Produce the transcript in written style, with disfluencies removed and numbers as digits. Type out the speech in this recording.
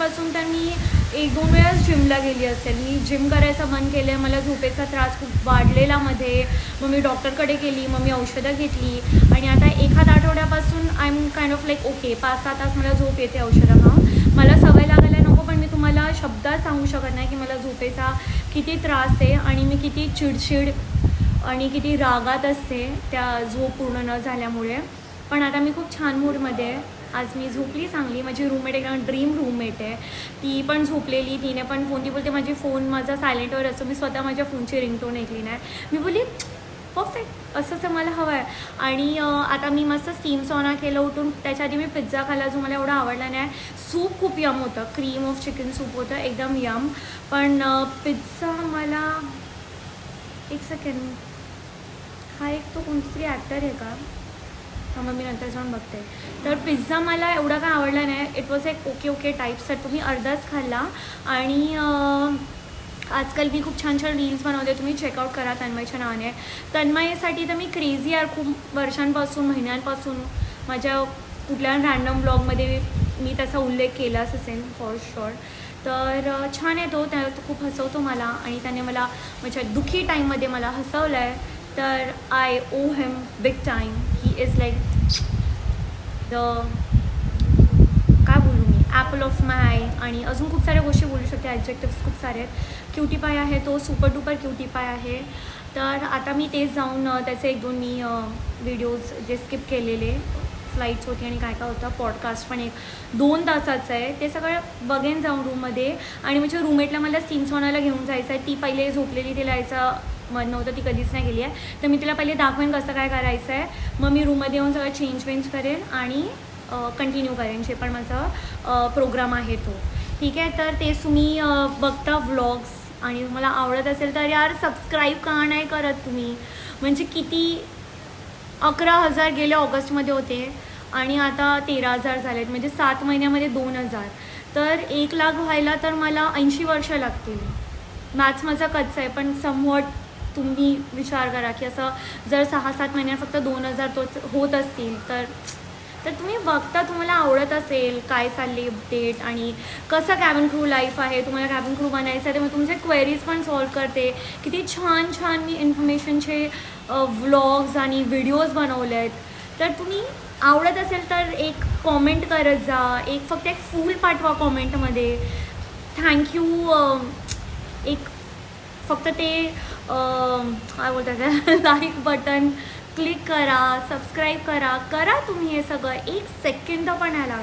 आठवड्यापासून तर मी 1-2 वेळाच जिमला गेली असेल. मी जिम करायचं बंद केलं आहे. मला झोपेचा त्रास खूप वाढलेला मध्ये. मग मी डॉक्टरकडे गेली, मग मी औषधं घेतली आणि आता एखाद आठवड्यापासून I am kind of like okay, 5-6 तास मला झोप येते औषधं खाऊन. मला सवय लागायला नको, पण मी तुम्हाला शब्दात सांगू शकत नाही की मला झोपेचा किती त्रास आहे आणि मी किती चिडचिड आणि किती रागात असते त्या झोप पूर्ण न झाल्यामुळे. पण आता मी खूप छान मूडमध्ये आहे. आज मी झोपली चांगली. माझी रूममेट एकदम ड्रीम रूममेट आहे. ती पण झोपलेली. तिने पण फोन, ती बोलते माझी फोन माझा सायलेंटवर असतो. मी स्वतः माझ्या फोनची रिंगटोन ऐकली नाही. मी बोलली परफेक्ट, असंच मला हवं आहे. आणि आता मी मस्त स्टीम सॉना केलं उठून. त्याच्या आधी मी पिझ्झा खाल्ला जो मला एवढा आवडला नाही. सूप खूप यम होतं, क्रीम ऑफ चिकन सूप होतं, एकदम यम. पण पिझ्झा मला एक सेकंड, हा एक तो कोणतरी ॲक्टर आहे का, मग मी नंतर जाऊन बघते. तर पिझ्झा मला एवढा काय आवडला नाही. इट वॉज एक ओके टाईप्स. तर तुम्ही अर्धाच खाल्ला. आणि आजकाल मी खूप छान छान रील्स बनवते, तुम्ही चेकआउट करा तन्मयच्या नावाने. तन्मयसाठी तर मी क्रेझी आहे खूप वर्षांपासून, महिन्यांपासून. माझ्या कुठल्या रँडम ब्लॉगमध्ये मी त्याचा उल्लेख केलाच असेल फॉर शुअर. तर छान आहे तो, त्या खूप हसवतो मला आणि त्याने मला माझ्या दुःखी टाईममध्ये मला हसवलं आहे. तर I owe him big time. He is like the, काय बोलू मी, ॲपल ऑफ माय आय. आणि अजून खूप साऱ्या गोष्टी बोलू शकते, ॲडजेक्टिव्स खूप सारे आहेत. क्युटी पाय आहे तो, सुपर डुपर क्युटी पाय आहे. तर आता मी तेच जाऊन त्याचे 1-2 मी व्हिडिओज जे स्किप केलेले, फ्लाईट्स होती आणि काय काय होतं, पॉडकास्ट पण 1-2 तासाचं आहे, ते सगळं बघेन जाऊन रूममध्ये. आणि माझ्या रूममेटला मला स्टीम सॉनाला घेऊन जायचं आहे. ती पहिले झोपलेली, तिला यायचं मन नव्हतं, ती कधीच नाही गेली आहे. तर मी तिला पहिले दाखवेन कसं काय करायचं आहे. मग मी रूममध्ये येऊन सगळं चेंज करेन आणि कंटिन्यू करेन जे पण माझा प्रोग्राम आहे तो. ठीक आहे. तर तेच तुम्ही बघता व्लॉग्स आणि तुम्हाला आवडत असेल तर यार सबस्क्राईब का नाही करत तुम्ही. म्हणजे किती 11,000 गेल्या ऑगस्टमध्ये होते आणि आता 13,000 झालेत. म्हणजे 7 महिन्यामध्ये 2,000. तर 1 लाख व्हायला तर मला 80 वर्ष लागतील. मॅथ्स माझा कच्चा आहे, पण समवट तुम्ही विचार करा की असं जर 6-7 महिन्यात फक्त 2,000 तोच होत असतील तर तुम्ही बघता, तुम्हाला आवडत असेल काय चालले अपडेट आणि कसं कॅबिन क्रू लाईफ आहे. तुम्हाला कॅबिन क्रू बनायचं आहे तर मग तुमचे क्वेरीज पण सॉल्व करते. किती छान छान मी इन्फॉर्मेशनचे व्लॉग्स आणि व्हिडिओज बनवले आहेत. तर तुम्ही आवडत असेल तर एक कॉमेंट करत जा, फक्त एक फूल पाठवा कॉमेंटमध्ये. थँक्यू. एक फक्त ते काय बोलतात लाईक बटन क्लिक करा, सबस्क्राईब करा तुम्ही. हे सगळं 1 सेकंद पण नाही लागत.